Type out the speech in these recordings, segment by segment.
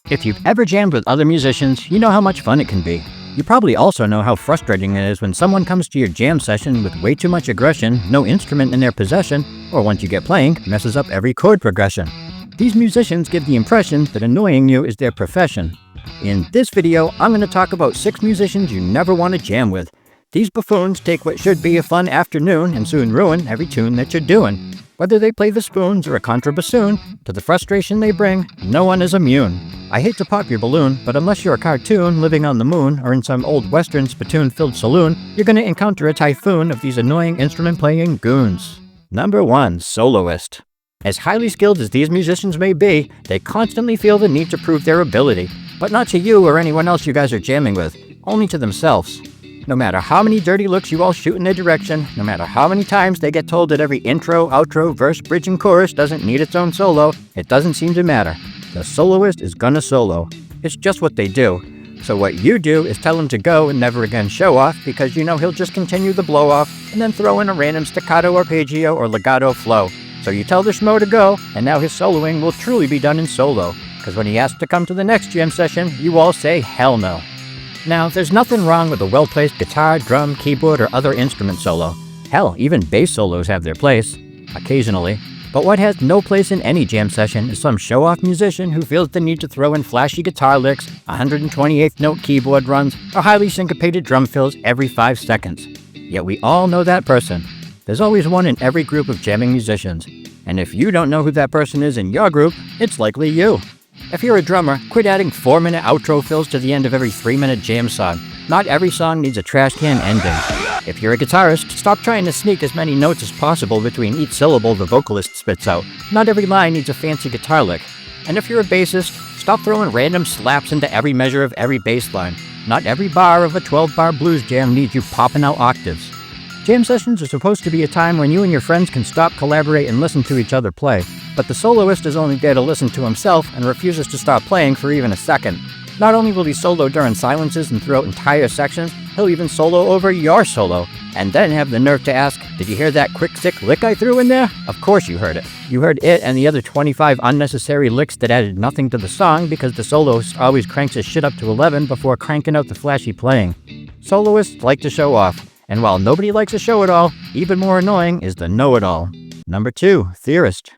If you've ever jammed with other musicians, you know how much fun it can be. You probably also know how frustrating it is when someone comes to your jam session with way too much aggression, no instrument in their possession, or once you get playing, messes up every chord progression. These musicians give the impression that annoying you is their profession. In this video, I'm going to talk about 6 musicians you never want to jam with. These buffoons take what should be a fun afternoon and soon ruin every tune that you're doing. Whether they play the spoons or a contrabassoon, to the frustration they bring, no one is immune. I hate to pop your balloon, but unless you're a cartoon living on the moon or in some old western spittoon-filled saloon, you're going to encounter a typhoon of these annoying instrument-playing goons. Number 1. Soloist. As highly skilled as these musicians may be, they constantly feel the need to prove their ability. But not to you or anyone else you guys are jamming with, only to themselves. No matter how many dirty looks you all shoot in their direction, no matter how many times they get told that every intro, outro, verse, bridge, and chorus doesn't need its own solo, it doesn't seem to matter. The soloist is gonna solo. It's just what they do. So what you do is tell him to go and never again show off, because you know he'll just continue the blow off and then throw in a random staccato arpeggio or legato flow. So you tell the schmo to go, and now his soloing will truly be done in solo. Because when he asks to come to the next jam session, you all say hell no. Now, there's nothing wrong with a well-placed guitar, drum, keyboard, or other instrument solo. Hell, even bass solos have their place, occasionally. But what has no place in any jam session is some show-off musician who feels the need to throw in flashy guitar licks, 128th note keyboard runs, or highly syncopated drum fills every 5 seconds. Yet we all know that person. There's always one in every group of jamming musicians. And if you don't know who that person is in your group, it's likely you. If you're a drummer, quit adding 4-minute outro fills to the end of every 3-minute jam song. Not every song needs a trash can ending. If you're a guitarist, stop trying to sneak as many notes as possible between each syllable the vocalist spits out. Not every line needs a fancy guitar lick. And if you're a bassist, stop throwing random slaps into every measure of every bass line. Not every bar of a 12-bar blues jam needs you popping out octaves. Jam sessions are supposed to be a time when you and your friends can stop, collaborate, and listen to each other play. But the soloist is only there to listen to himself and refuses to stop playing for even a second. Not only will he solo during silences and throughout entire sections, he'll even solo over your solo, and then have the nerve to ask, "Did you hear that quick, sick lick I threw in there?" Of course you heard it. You heard it and the other 25 unnecessary licks that added nothing to the song because the soloist always cranks his shit up to 11 before cranking out the flashy playing. Soloists like to show off, and while nobody likes a show at all, even more annoying is the know-it-all. Number 2. Theorist.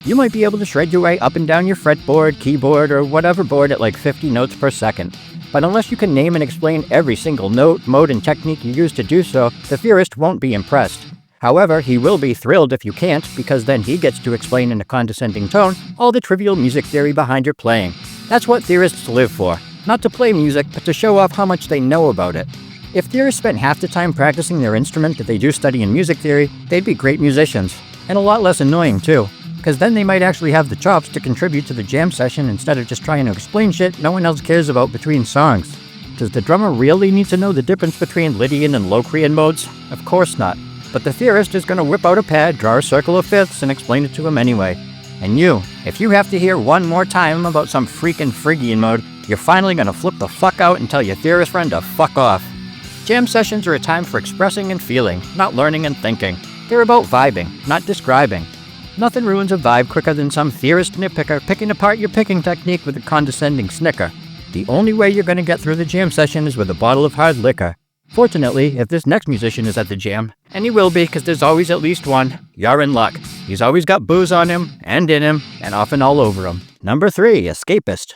You might be able to shred your way up and down your fretboard, keyboard, or whatever board at like 50 notes per second. But unless you can name and explain every single note, mode, and technique you use to do so, the theorist won't be impressed. However, he will be thrilled if you can't, because then he gets to explain in a condescending tone all the trivial music theory behind your playing. That's what theorists live for. Not to play music, but to show off how much they know about it. If theorists spent half the time practicing their instrument that they do study in music theory, they'd be great musicians. And a lot less annoying too. Because then they might actually have the chops to contribute to the jam session instead of just trying to explain shit no one else cares about between songs. Does the drummer really need to know the difference between Lydian and Locrian modes? Of course not. But the theorist is going to whip out a pad, draw a circle of fifths, and explain it to him anyway. And you, if you have to hear one more time about some freaking Phrygian mode, you're finally going to flip the fuck out and tell your theorist friend to fuck off. Jam sessions are a time for expressing and feeling, not learning and thinking. They're about vibing, not describing. Nothing ruins a vibe quicker than some theorist nitpicker picking apart your picking technique with a condescending snicker. The only way you're going to get through the jam session is with a bottle of hard liquor. Fortunately, if this next musician is at the jam, and he will be because there's always at least one, you're in luck. He's always got booze on him, and in him, and often all over him. Number 3. Escapist.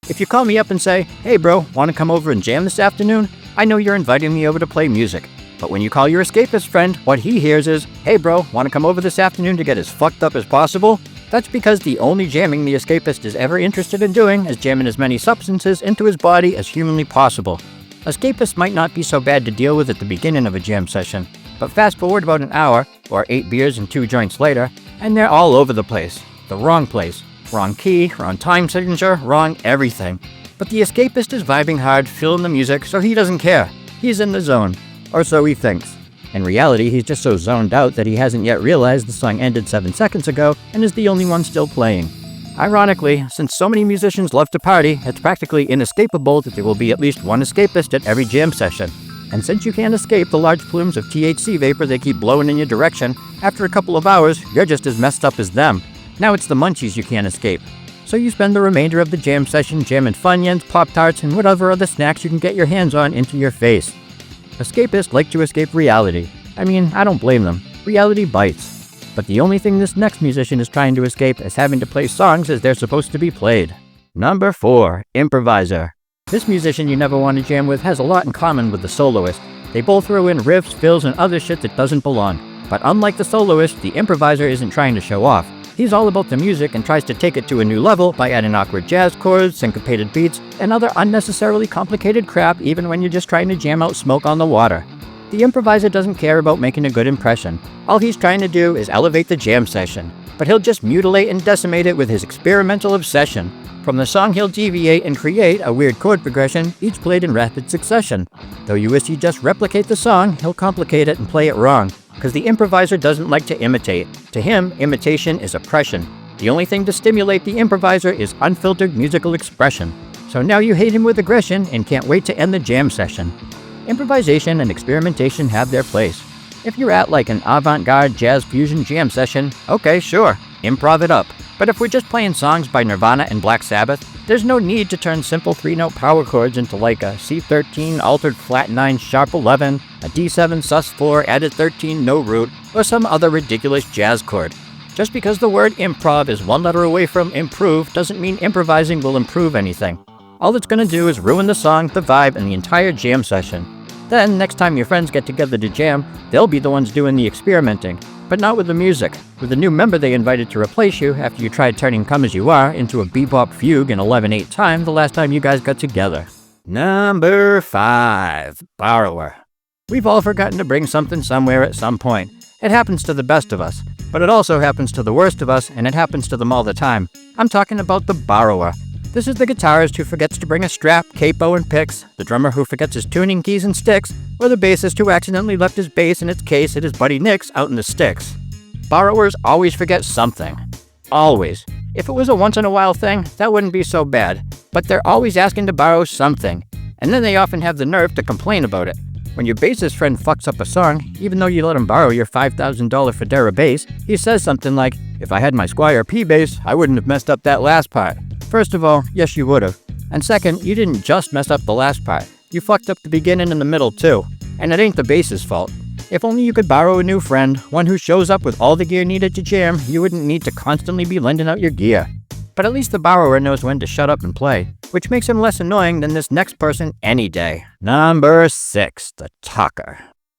If you call me up and say, "Hey bro, want to come over and jam this afternoon?" I know you're inviting me over to play music. But when you call your escapist friend, what he hears is, "Hey bro, want to come over this afternoon to get as fucked up as possible?" That's because the only jamming the escapist is ever interested in doing is jamming as many substances into his body as humanly possible. Escapists might not be so bad to deal with at the beginning of a jam session, but fast forward about an hour, or 8 beers and 2 joints later, and they're all over the place. The wrong place. Wrong key, wrong time signature, wrong everything. But the escapist is vibing hard, feeling the music, so he doesn't care. He's in the zone. Or so he thinks. In reality, he's just so zoned out that he hasn't yet realized the song ended 7 seconds ago and is the only one still playing. Ironically, since so many musicians love to party, it's practically inescapable that there will be at least one escapist at every jam session. And since you can't escape the large plumes of THC vapor they keep blowing in your direction, after a couple of hours, you're just as messed up as them. Now it's the munchies you can't escape. so you spend the remainder of the jam session jamming Funyuns, Pop-Tarts, and whatever other snacks you can get your hands on into your face. Escapists like to escape reality. I mean, I don't blame them. Reality bites. But the only thing this next musician is trying to escape is having to play songs as they're supposed to be played. Number 4. Improviser. This musician you never want to jam with has a lot in common with the soloist. They both throw in riffs, fills, and other shit that doesn't belong. But unlike the soloist, the improviser isn't trying to show off. He's all about the music and tries to take it to a new level by adding awkward jazz chords, syncopated beats, and other unnecessarily complicated crap even when you're just trying to jam out Smoke on the Water. The improviser doesn't care about making a good impression. All he's trying to do is elevate the jam session. But he'll just mutilate and decimate it with his experimental obsession. From the song he'll deviate and create a weird chord progression, each played in rapid succession. Though you wish he'd just replicate the song, he'll complicate it and play it wrong. Because the improviser doesn't like to imitate. To him, imitation is oppression. The only thing to stimulate the improviser is unfiltered musical expression. So now you hate him with aggression and can't wait to end the jam session. Improvisation and experimentation have their place. If you're at like an avant-garde jazz fusion jam session, okay, sure, improv it up. But if we're just playing songs by Nirvana and Black Sabbath, there's no need to turn simple 3-note power chords into like a C13 altered flat 9 sharp 11, a D7 sus 4 added 13 no root, or some other ridiculous jazz chord. Just because the word improv is one letter away from improve doesn't mean improvising will improve anything. All it's gonna do is ruin the song, the vibe, and the entire jam session. Then, next time your friends get together to jam, they'll be the ones doing the experimenting. But not with the music. With a new member they invited to replace you after you tried turning Come As You Are into a bebop fugue in 11/8 time the last time you guys got together. Number 5. Borrower. We've all forgotten to bring something somewhere at some point. It happens to the best of us. But it also happens to the worst of us, and it happens to them all the time. I'm talking about the borrower. This is the guitarist who forgets to bring a strap, capo, and picks, the drummer who forgets his tuning keys and sticks, or the bassist who accidentally left his bass in its case at his buddy Nick's out in the sticks. Borrowers always forget something. Always. If it was a once-in-a-while thing, that wouldn't be so bad. But they're always asking to borrow something. And then they often have the nerve to complain about it. When your bassist friend fucks up a song, even though you let him borrow your $5,000 Federa bass, he says something like, "If I had my Squier P bass, I wouldn't have messed up that last part." First of all, yes you would have. And second, you didn't just mess up the last part. You fucked up the beginning and the middle too. And it ain't the bass's fault. If only you could borrow a new friend, one who shows up with all the gear needed to jam, you wouldn't need to constantly be lending out your gear. But at least the borrower knows when to shut up and play, which makes him less annoying than this next person any day. Number 6, the talker.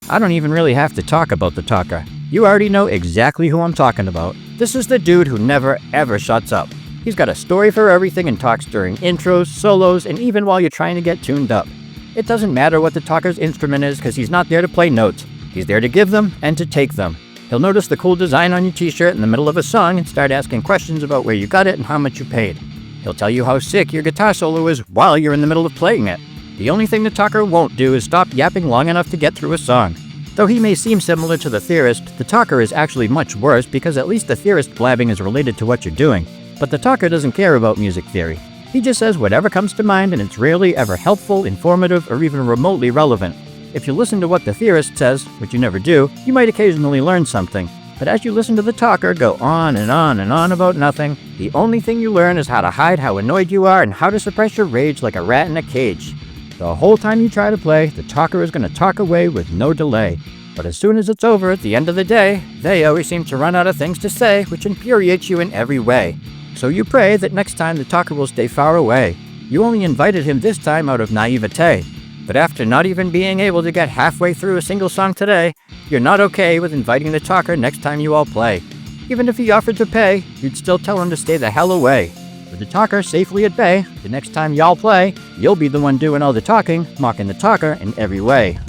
I don't even really have to talk about the talker. You already know exactly who I'm talking about. This is the dude who never ever shuts up. He's got a story for everything and talks during intros, solos, and even while you're trying to get tuned up. It doesn't matter what the talker's instrument is because he's not there to play notes. He's there to give them and to take them. He'll notice the cool design on your t-shirt in the middle of a song and start asking questions about where you got it and how much you paid. He'll tell you how sick your guitar solo is while you're in the middle of playing it. The only thing the talker won't do is stop yapping long enough to get through a song. Though he may seem similar to the theorist, the talker is actually much worse because at least the theorist blabbing is related to what you're doing. But the talker doesn't care about music theory. He just says whatever comes to mind and it's rarely ever helpful, informative, or even remotely relevant. If you listen to what the theorist says, which you never do, you might occasionally learn something. But as you listen to the talker go on and on and on about nothing, the only thing you learn is how to hide how annoyed you are and how to suppress your rage like a rat in a cage. The whole time you try to play, the talker is going to talk away with no delay. But as soon as it's over at the end of the day, they always seem to run out of things to say, which infuriates you in every way. So you pray that next time the talker will stay far away. You only invited him this time out of naivete. But after not even being able to get halfway through a single song today, you're not okay with inviting the talker next time you all play. Even if he offered to pay, you'd still tell him to stay the hell away. With the talker safely at bay, the next time y'all play, you'll be the one doing all the talking, mocking the talker in every way.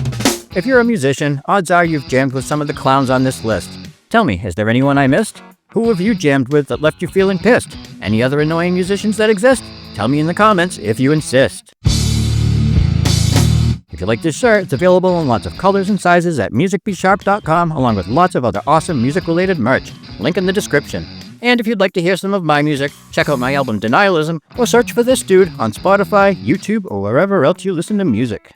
If you're a musician, odds are you've jammed with some of the clowns on this list. Tell me, is there anyone I missed? Who have you jammed with that left you feeling pissed? Any other annoying musicians that exist? Tell me in the comments if you insist. If you like this shirt, it's available in lots of colors and sizes at musicbsharp.com, along with lots of other awesome music-related merch. Link in the description. And if you'd like to hear some of my music, check out my album Denialism, or search for this dude on Spotify, YouTube, or wherever else you listen to music.